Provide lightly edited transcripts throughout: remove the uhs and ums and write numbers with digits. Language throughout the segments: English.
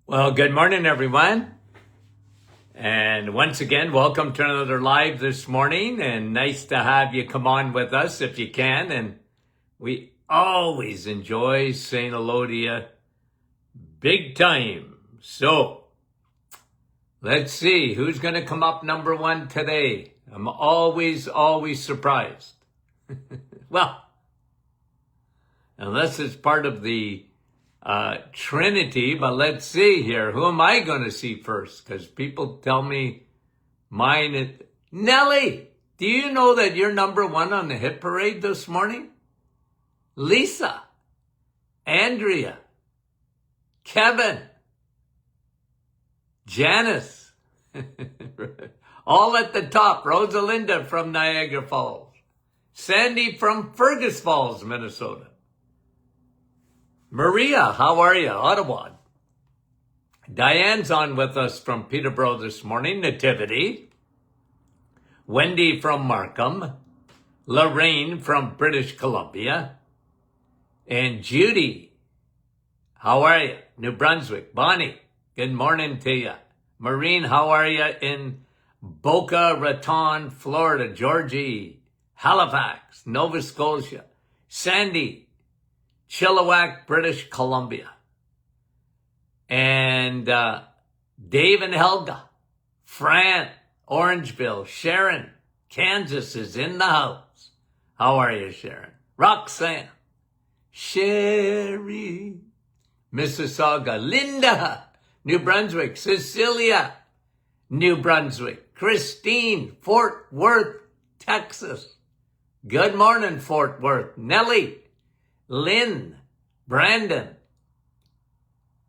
Well, good morning, everyone. And once again, welcome to another live this morning. And nice to have you come on with us if you can. And we always enjoy saying hello to you big time. So let's see who's going to come up number one today. I'm always surprised. Well, unless it's part of the Trinity, but let's see here. Who am I going to see first? Because people tell me mine is... Nellie, do you know that you're number one on the hit parade this morning? Lisa, Andrea, Kevin, Janice, all at the top. Rosalinda from Niagara Falls. Sandy from Fergus Falls, Minnesota. Maria, how are you? Ottawa. Diane's on with us from Peterborough this morning. Nativity. Wendy from Markham. Lorraine from British Columbia. And Judy, how are you? New Brunswick. Bonnie, good morning to you. Maureen, how are you in Boca Raton, Florida? Georgie, Halifax, Nova Scotia. Sandy, Chilliwack, British Columbia. And Dave and Helga, Fran, Orangeville, Sharon, Kansas is in the house. How are you, Sharon? Roxanne, Sherry, Mississauga, Linda, New Brunswick, Cecilia, New Brunswick, Christine, Fort Worth, Texas. Good morning, Fort Worth. Nellie, Lynn, Brandon,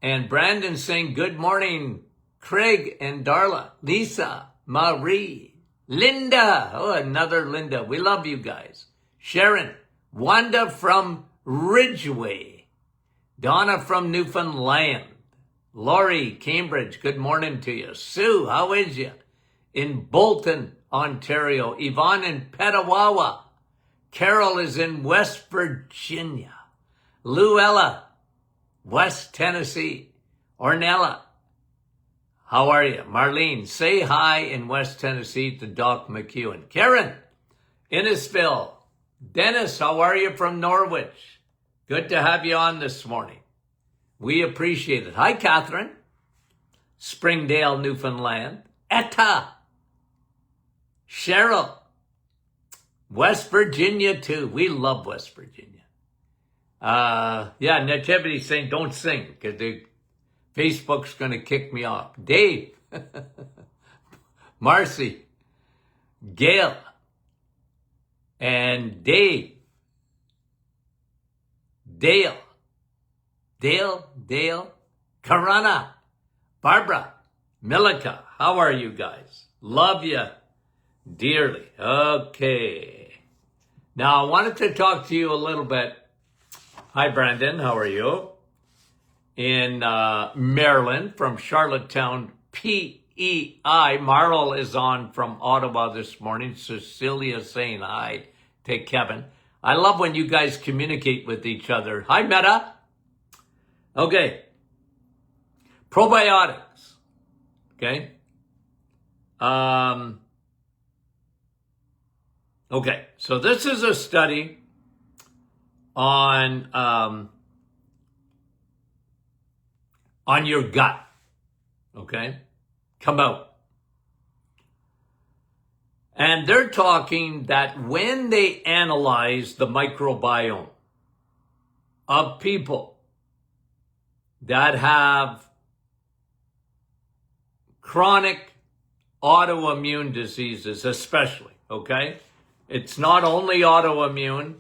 and Brandon saying good morning, Craig and Darla, Lisa, Marie, Linda, oh, another Linda, we love you guys, Sharon, Wanda from Ridgeway, Donna from Newfoundland, Lori, Cambridge, good morning to you, Sue, how is you? In Bolton, Ontario, Yvonne in Petawawa, Carol is in West Virginia. Luella, West Tennessee. Ornella, how are you? Marlene, say hi in West Tennessee to Doc McEwen. Karen, Innisfil. Dennis, how are you from Norwich? Good to have you on this morning. We appreciate it. Hi, Catherine. Springdale, Newfoundland. Etta. Cheryl. West Virginia, too. We love West Virginia. Nativity saying don't sing because Facebook's going to kick me off. Dave, Marcy, Gail, and Dave, Dale, Karana, Barbara, Milika. How are you guys? Love you dearly. Okay. Now, I wanted to talk to you a little bit. Hi, Brandon. How are you? In Maryland from Charlottetown, PEI. Marl is on from Ottawa this morning. Cecilia saying hi to Kevin. I love when you guys communicate with each other. Hi, Meta. Okay. Probiotics. Okay. Okay, so this is a study on your gut, okay? Come out. And they're talking that when they analyze the microbiome of people that have chronic autoimmune diseases, especially, okay? It's not only autoimmune,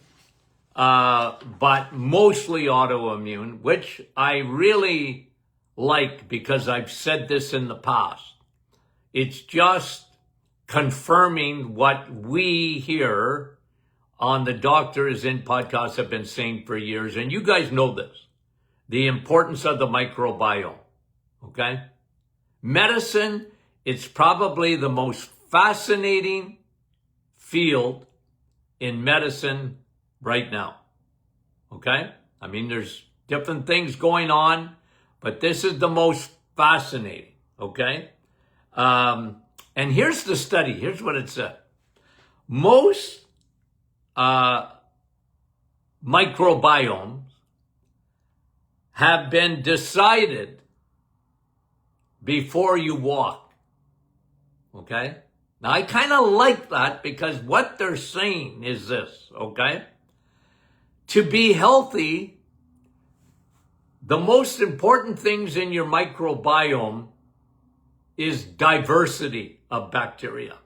but mostly autoimmune, which I really like because I've said this in the past. It's just confirming what we here on the Doctors In podcast have been saying for years. And you guys know this, the importance of the microbiome, okay? Medicine, it's probably the most fascinating field in medicine right now. Okay? I mean, there's different things going on, but this is the most fascinating, okay? And here's the study. Here's what it said. Most microbiomes have been decided before you walk, okay? Now, I kind of like that because what they're saying is this, okay? To be healthy, the most important things in your microbiome is diversity of bacteria,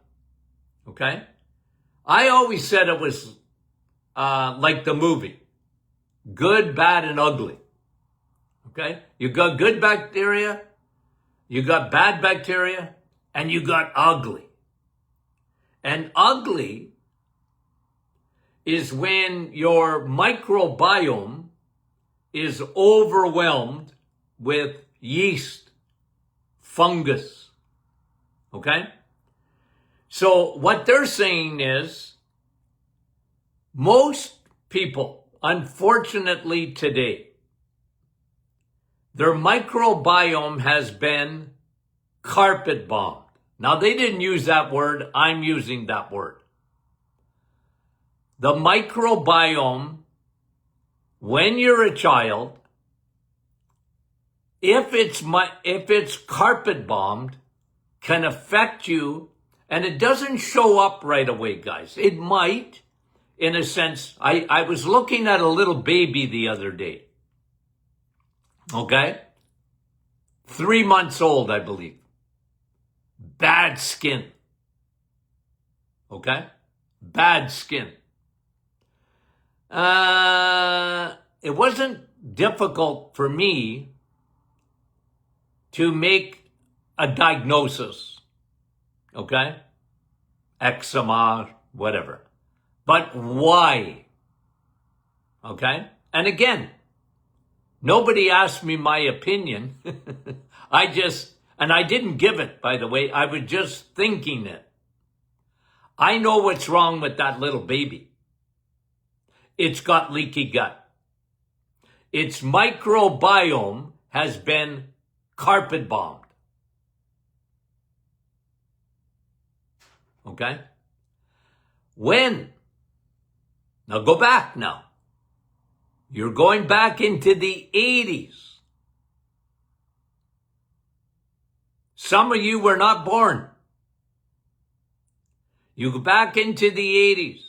okay? I always said it was like the movie, good, bad, and ugly, okay? You got good bacteria, you got bad bacteria, and you got ugly. And ugly is when your microbiome is overwhelmed with yeast, fungus, okay? So what they're saying is most people, unfortunately today, their microbiome has been carpet bombed. Now, they didn't use that word. I'm using that word. The microbiome, when you're a child, if it's carpet bombed, can affect you, and it doesn't show up right away, guys. It might, in a sense. I was looking at a little baby the other day. Okay? 3 months old, I believe. Bad skin. Okay? Bad skin. It wasn't difficult for me to make a diagnosis. Okay? Eczema, whatever. But why? Okay? And again, nobody asked me my opinion. I didn't give it, by the way. I was just thinking it. I know what's wrong with that little baby. It's got leaky gut. Its microbiome has been carpet bombed. Okay? When? Now go back now. You're going back into the 80s. Some of you were not born. You go back into the 80s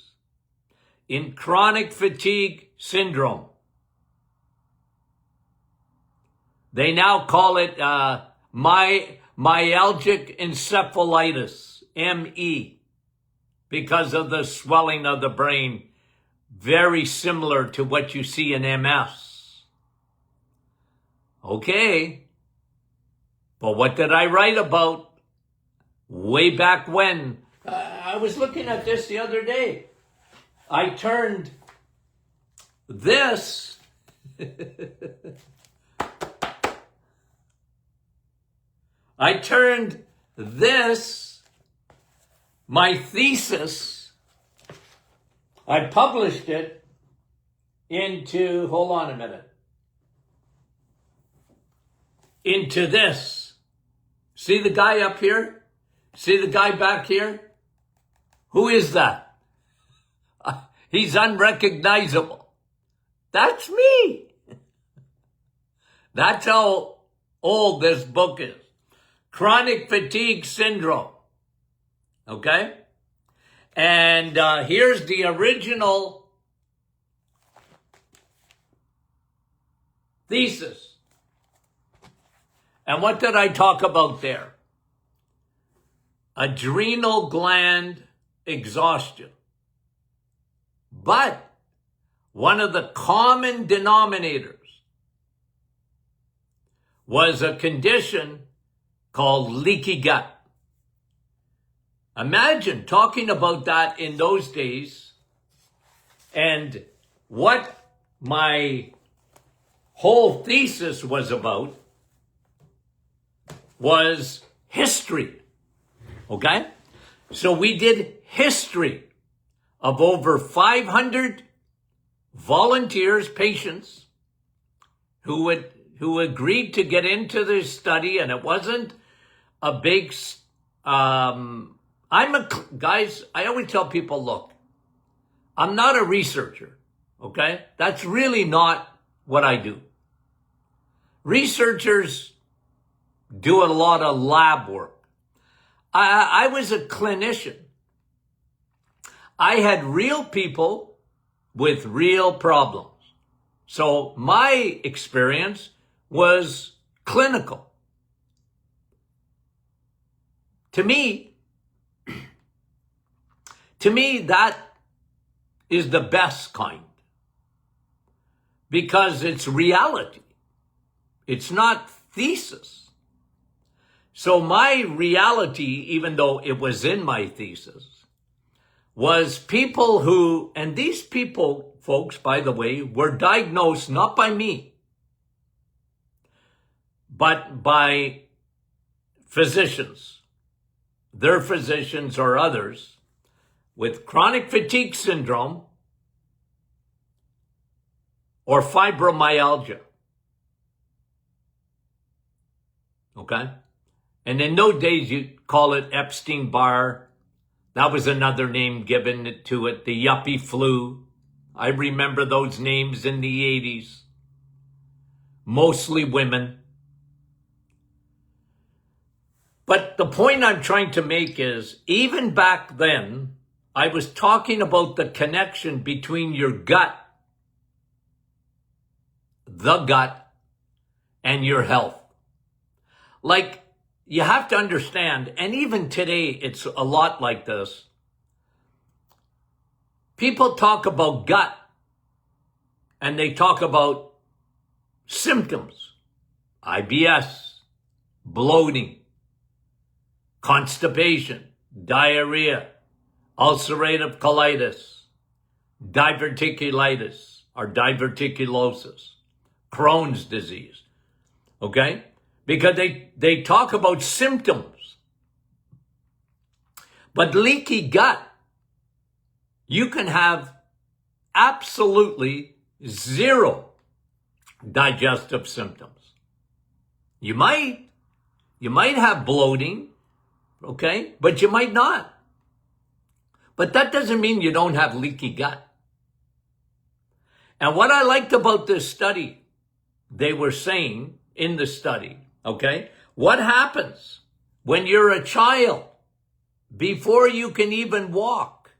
in chronic fatigue syndrome. They now call it myalgic encephalitis, ME, because of the swelling of the brain, very similar to what you see in MS. Okay. But what did I write about way back when? I was looking at this the other day. I turned this my thesis, I published it into, hold on a minute, into this. See the guy up here? See the guy back here? Who is that? He's unrecognizable. That's me. That's how old this book is. Chronic fatigue syndrome. Okay? And here's the original thesis. And what did I talk about there? Adrenal gland exhaustion. But one of the common denominators was a condition called leaky gut. Imagine talking about that in those days, and what my whole thesis was about was history. Okay? So we did history of over 500 volunteers, patients, who who agreed to get into this study, and it wasn't a big, guys, I always tell people, look, I'm not a researcher, okay? That's really not what I do. Researchers do a lot of lab work. I was a clinician. I had real people with real problems. So my experience was clinical. To me, that is the best kind, because it's reality. It's not thesis. So my reality, even though it was in my thesis, was people who, and these people, folks, by the way, were diagnosed not by me, but by physicians, their physicians or others, with chronic fatigue syndrome or fibromyalgia. Okay? And in those days, you'd call it Epstein-Barr. That was another name given to it, the yuppie flu. I remember those names in the 80s. Mostly women. But the point I'm trying to make is, even back then, I was talking about the connection between your gut, the gut, and your health. Like, you have to understand, and even today, it's a lot like this. People talk about gut, and they talk about symptoms, IBS, bloating, constipation, diarrhea, ulcerative colitis, diverticulitis or diverticulosis, Crohn's disease, okay? Because they talk about symptoms. But leaky gut, you can have absolutely zero digestive symptoms. You might have bloating, okay? But you might not. But that doesn't mean you don't have leaky gut. And what I liked about this study, they were saying in the study, okay, what happens when you're a child before you can even walk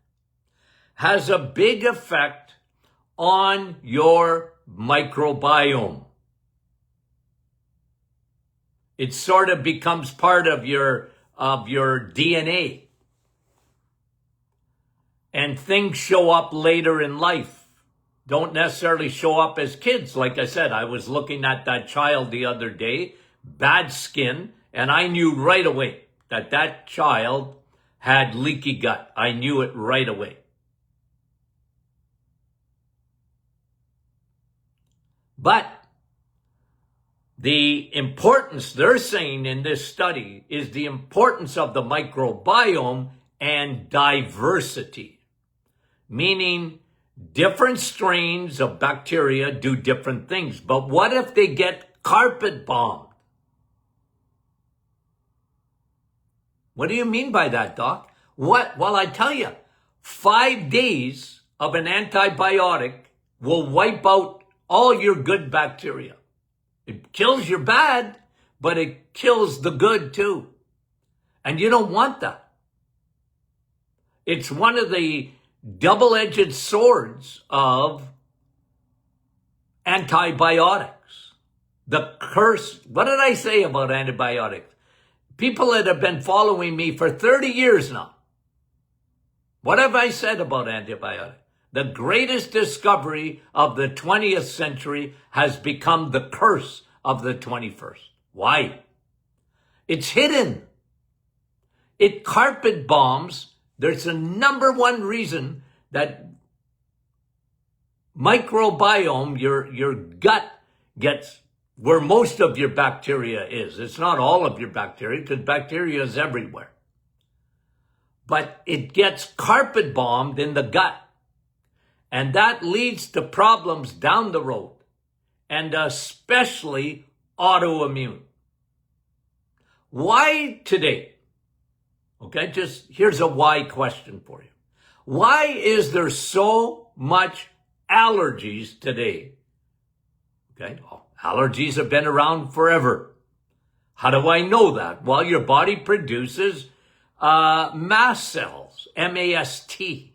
has a big effect on your microbiome. It sort of becomes part of your DNA. And things show up later in life. Don't necessarily show up as kids. Like I said, I was looking at that child the other day, bad skin, and I knew right away that that child had leaky gut. I knew it right away. But the importance they're saying in this study is the importance of the microbiome and diversity. Meaning different strains of bacteria do different things. But what if they get carpet bombed? What do you mean by that, Doc? What? Well, I tell you, 5 days of an antibiotic will wipe out all your good bacteria. It kills your bad, but it kills the good too. And you don't want that. It's one of the double-edged swords of antibiotics. The curse. What did I say about antibiotics? People that have been following me for 30 years now. What have I said about antibiotics? The greatest discovery of the 20th century has become the curse of the 21st. Why? It's hidden. It carpet bombs. There's a number one reason that microbiome, your gut gets where most of your bacteria is. It's not all of your bacteria, because bacteria is everywhere. But it gets carpet bombed in the gut. And that leads to problems down the road. And especially autoimmune. Why today? Okay, just here's a why question for you. Why is there so much allergies today? Okay, allergies have been around forever. How do I know that? Well, your body produces mast cells, M-A-S-T,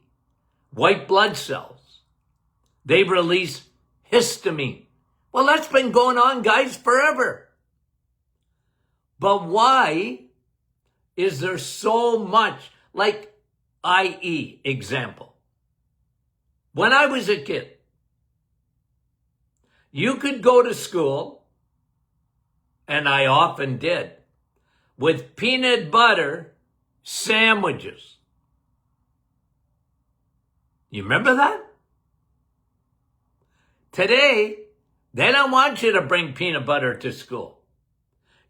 white blood cells. They release histamine. Well, that's been going on, guys, forever. But why is there so much, like, i.e. example? When I was a kid, you could go to school, and I often did, with peanut butter sandwiches. You remember that? Today, they don't want you to bring peanut butter to school.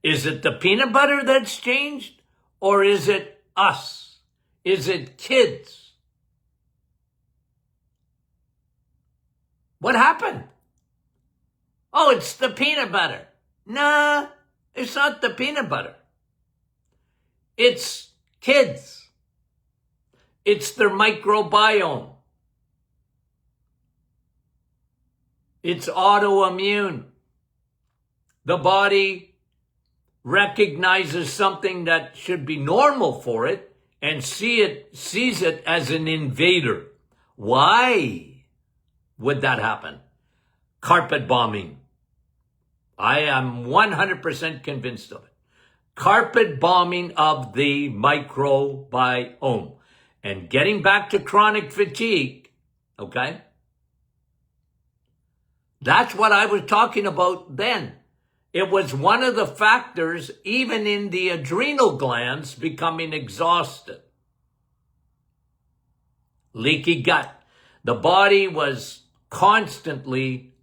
Is it the peanut butter that's changed? Or is it us? Is it kids? What happened? Oh, it's the peanut butter. Nah, it's not the peanut butter. It's kids. It's their microbiome. It's autoimmune. The body recognizes something that should be normal for it and sees it as an invader. Why would that happen? Carpet bombing. I am 100% convinced of it. Carpet bombing of the microbiome. And getting back to chronic fatigue, okay? That's what I was talking about then. It was one of the factors, even in the adrenal glands, becoming exhausted. Leaky gut. The body was constantly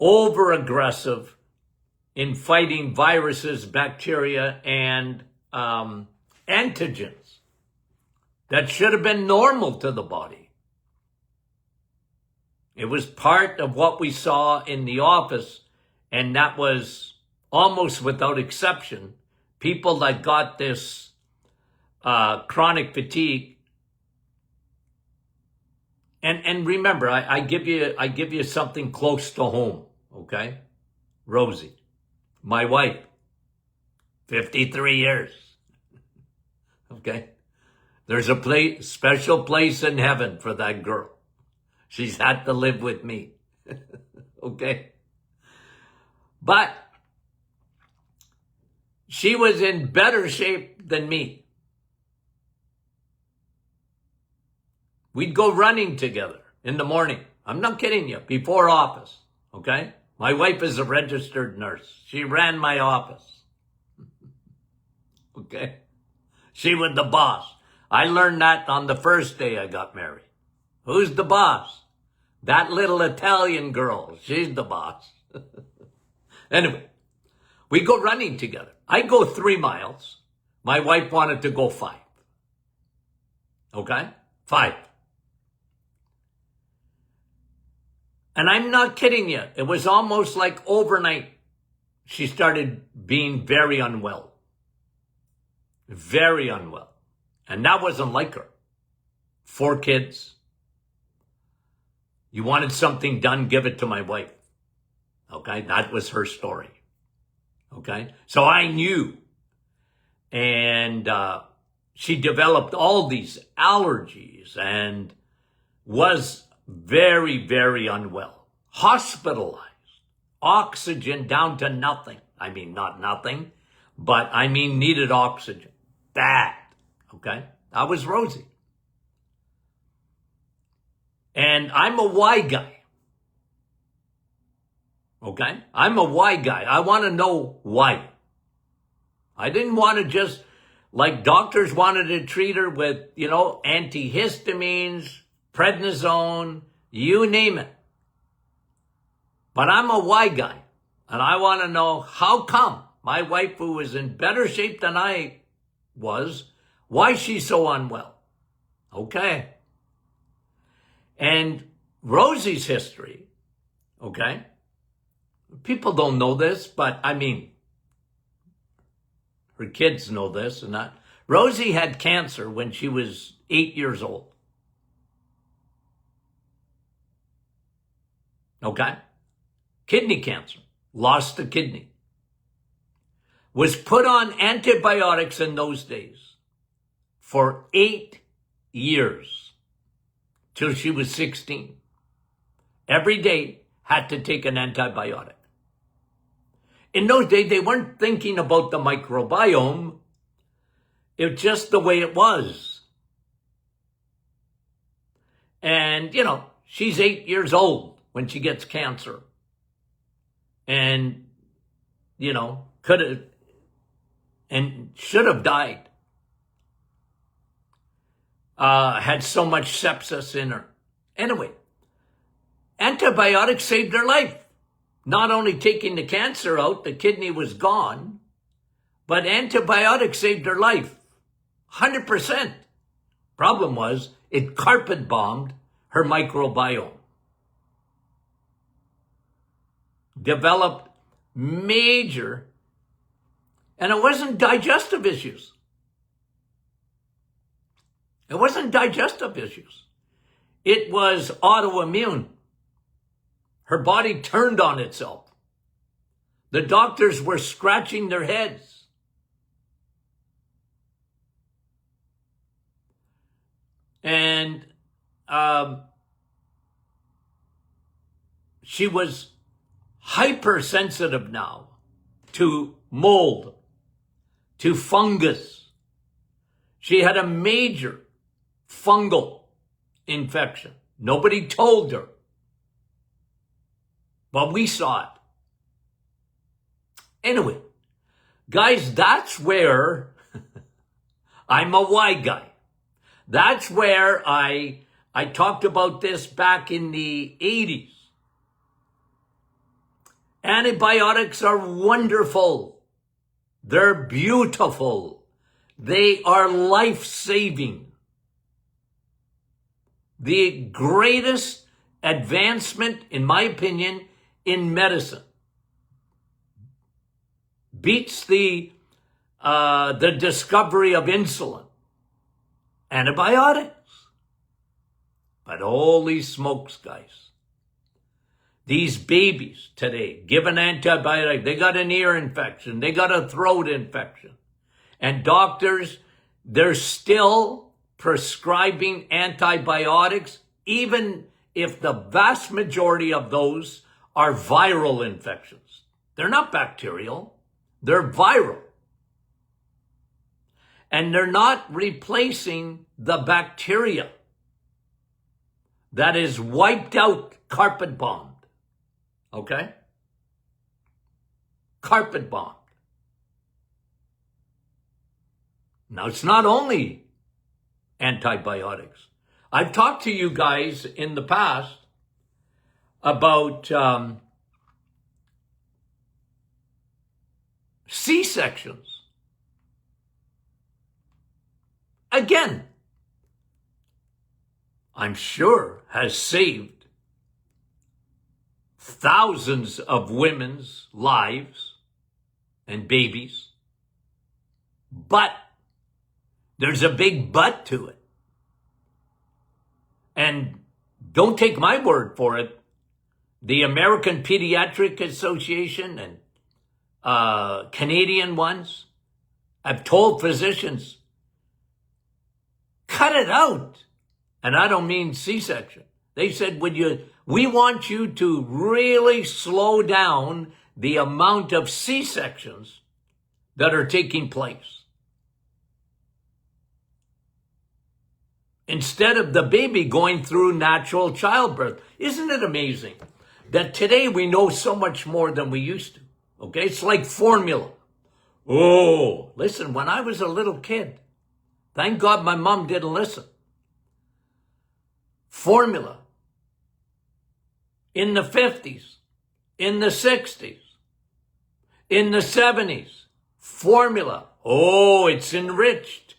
over-aggressive in fighting viruses, bacteria, and antigens that should have been normal to the body. It was part of what we saw in the office, and that was almost without exception. People that got this chronic fatigue. And remember, I give you something close to home, okay? Rosie, my wife, 53 years, okay? There's a special place in heaven for that girl. She's had to live with me, okay? But she was in better shape than me. We'd go running together in the morning. I'm not kidding you, before office, okay? My wife is a registered nurse. She ran my office, okay? She was the boss. I learned that on the first day I got married. Who's the boss? That little Italian girl. She's the boss. Anyway, we go running together. I go 3 miles. My wife wanted to go 5. Okay? 5. And I'm not kidding you. It was almost like overnight. She started being very unwell. Very unwell. And that wasn't like her. 4 kids. You wanted something done, give it to my wife. Okay? That was her story. Okay? So I knew. And she developed all these allergies and was very, very unwell. Hospitalized. Oxygen down to nothing. I mean, not nothing, but I mean needed oxygen. Bad. Okay? That was Rosie. And I'm a why guy. Okay? I'm a why guy. I want to know why. I didn't want to just, like doctors wanted to treat her with, antihistamines, prednisone, you name it. But I'm a why guy. And I want to know how come my wife, who was in better shape than I was, why she's so unwell. Okay. And Rosie's history, okay, People don't know this, but I mean, her kids know this and that. Rosie had cancer when she was 8 years old. Okay? Kidney cancer. Lost a kidney. Was put on antibiotics in those days for 8 years till she was 16. Every day had to take an antibiotic. In those days, they weren't thinking about the microbiome. It was just the way it was. And, you know, she's 8 years old when she gets cancer. And, you know, could have and should have died. Had so much sepsis in her. Anyway, antibiotics saved her life. Not only taking the cancer out, the kidney was gone, but antibiotics saved her life. 100%. Problem was, it carpet bombed her microbiome. Developed major, and it wasn't digestive issues. It wasn't digestive issues. It was autoimmune. Her body turned on itself. The doctors were scratching their heads. And she was hypersensitive now to mold, to fungus. She had a major fungal infection. Nobody told her. But we saw it. Anyway, guys, that's where I'm a why guy. That's where I talked about this back in the 80s. Antibiotics are wonderful. They're beautiful. They are life-saving. The greatest advancement, in my opinion, in medicine. Beats the discovery of insulin. Antibiotics. But holy smokes, guys. These babies today, given antibiotic, they got an ear infection, they got a throat infection. And doctors, they're still prescribing antibiotics, even if the vast majority of those are viral infections. They're not bacterial, they're viral. And they're not replacing the bacteria that is wiped out, carpet bombed. Okay? Carpet bombed. Now, it's not only antibiotics. I've talked to you guys in the past about C-sections. Again, I'm sure has saved thousands of women's lives and babies. But there's a big but to it. And don't take my word for it. The American Pediatric Association and Canadian ones have told physicians, cut it out. And I don't mean C-section. They said, we want you to really slow down the amount of C-sections that are taking place. Instead of the baby going through natural childbirth. Isn't it amazing that today we know so much more than we used to? Okay, it's like formula. Oh, listen, when I was a little kid, thank God my mom didn't listen. Formula. In the 50s, in the 60s, in the 70s, formula. Oh, it's enriched.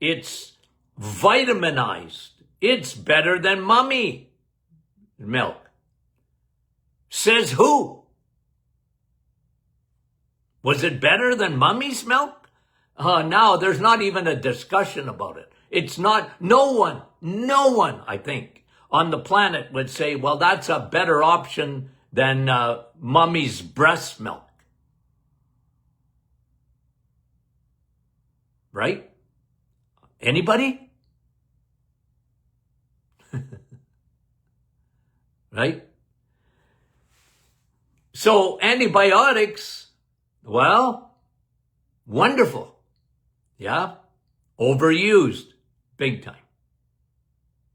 It's vitaminized. It's better than mommy milk. Says who? Was it better than mummy's milk? Now there's not even a discussion about it. It's not, no one, I think, on the planet would say, well, that's a better option than mummy's breast milk. Right? Anybody? Right? So antibiotics, well, wonderful. Yeah? Overused. Big time.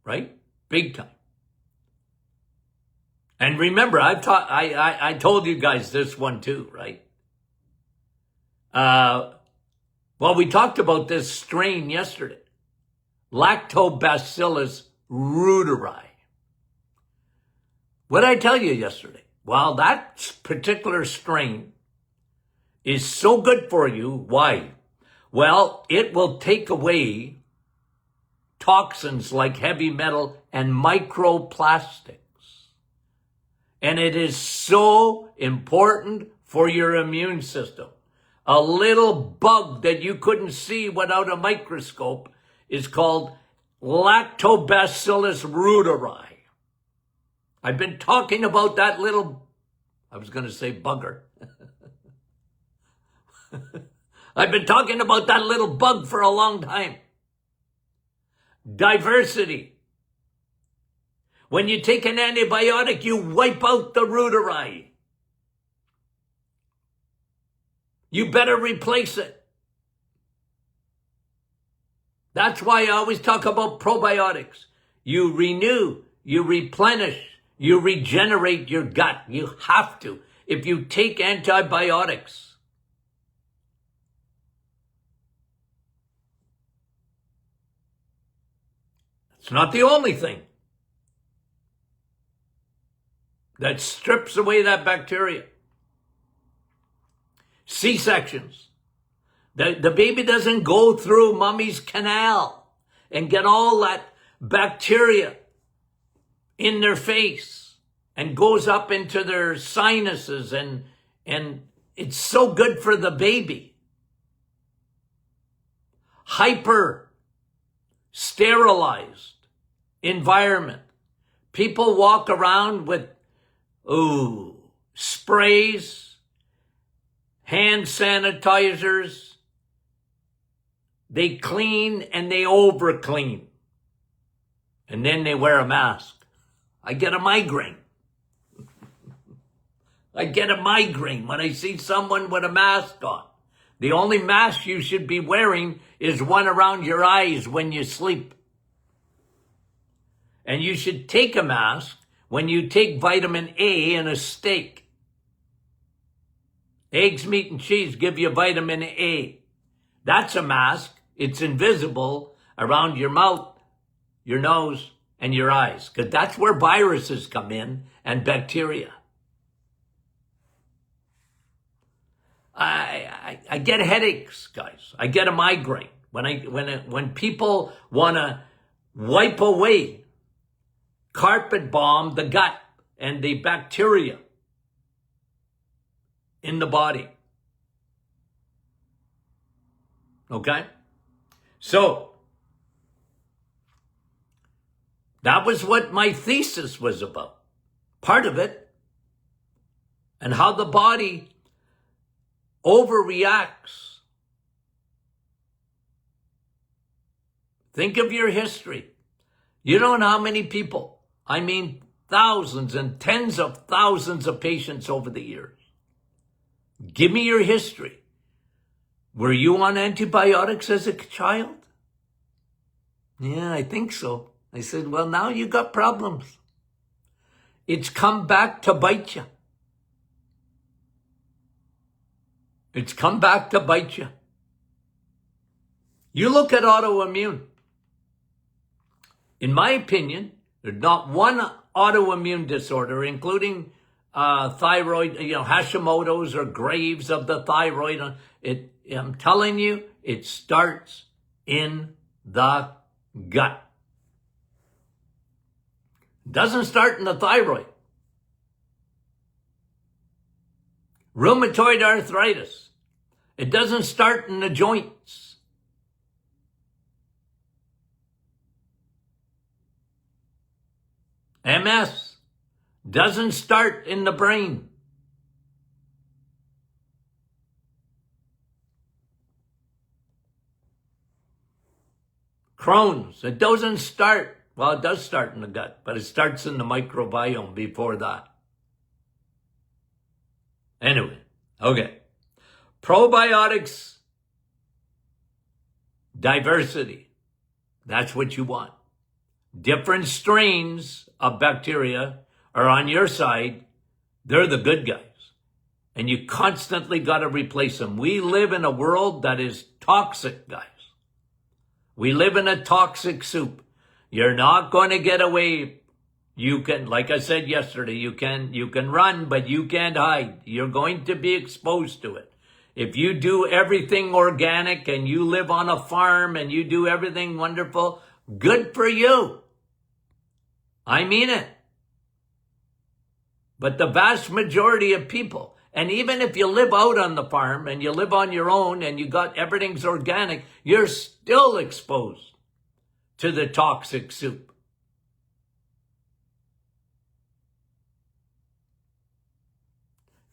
Right? Big time. And remember, I told you guys this one too, right? Well, we talked about this strain yesterday. Lactobacillus reuteri. What did I tell you yesterday? Well, that particular strain is so good for you. Why? Well, it will take away toxins like heavy metal and microplastics. And it is so important for your immune system. A little bug that you couldn't see without a microscope is called Lactobacillus reuteri. I've been talking about that little, I was going to say bugger. I've been talking about that little bug for a long time. Diversity. When you take an antibiotic, you wipe out the reuteri. You better replace it. That's why I always talk about probiotics. You renew, you replenish, you regenerate your gut. You have to. If you take antibiotics, it's not the only thing that strips away that bacteria. C-sections. The baby doesn't go through mommy's canal and get all that bacteria in their face and goes up into their sinuses, and it's so good for the baby. Hyper sterilized environment. People walk around with sprays, hand sanitizers. They clean and they over clean. And then they wear a mask. I get a migraine. I get a migraine when I see someone with a mask on. The only mask you should be wearing is one around your eyes when you sleep. And you should take a mask when you take vitamin A in a steak. Eggs, meat, and cheese give you vitamin A. That's a mask. It's invisible around your mouth, your nose, and your eyes, because that's where viruses come in and bacteria. I get headaches, guys. I get a migraine when people want to wipe away, carpet bomb the gut and the bacteria in the body. Okay? So, that was what my thesis was about. Part of it. And how the body overreacts. Think of your history. You don't know how many people, I mean thousands and tens of thousands of patients over the years. Give me your history. Were you on antibiotics as a child? Yeah, I think so. I said, well, now you got problems. It's come back to bite you. It's come back to bite you. You look at autoimmune. In my opinion, there's not one autoimmune disorder, including thyroid, Hashimoto's or Graves of the thyroid. I'm telling you, it starts in the gut. It doesn't start in the thyroid. Rheumatoid arthritis, It doesn't start in the joints. MS doesn't start in the brain. Crohn's, it doesn't start, well, it does start in the gut, but it starts in the microbiome before that. Anyway, okay. Probiotics, diversity. That's what you want. Different strains of bacteria are on your side. They're the good guys. And you constantly got to replace them. We live in a world that is toxic, guys. We live in a toxic soup. You're not going to get away. You can, like I said yesterday, you can run, but you can't hide. You're going to be exposed to it. If you do everything organic and you live on a farm and you do everything wonderful, good for you. I mean it. But the vast majority of people, and even if you live out on the farm and you live on your own and you got everything's organic, you're still exposed to the toxic soup.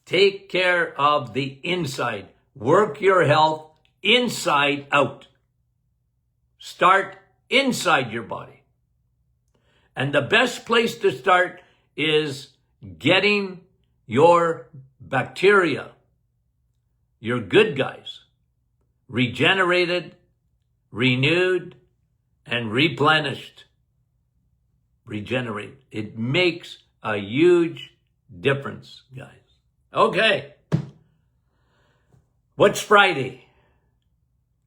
Take care of the inside. Work your health inside out. Start inside your body. And the best place to start is getting your bacteria, your good guys, regenerated, renewed, and replenished. Regenerate. It makes a huge difference, guys. Okay. What's Friday?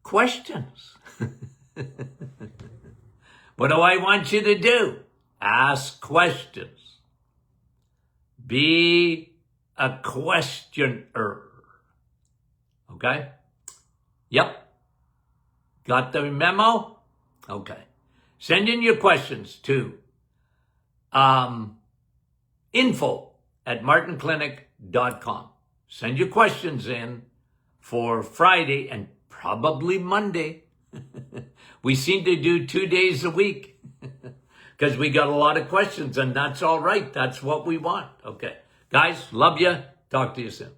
Questions. What do I want you to do? Ask questions. Be a questioner. Okay? Yep. Got the memo? Okay. Send in your questions to info@martinclinic.com. Send your questions in for Friday and probably Monday. We seem to do 2 days a week because we got a lot of questions, and that's all right. That's what we want. Okay. Guys, love you. Talk to you soon.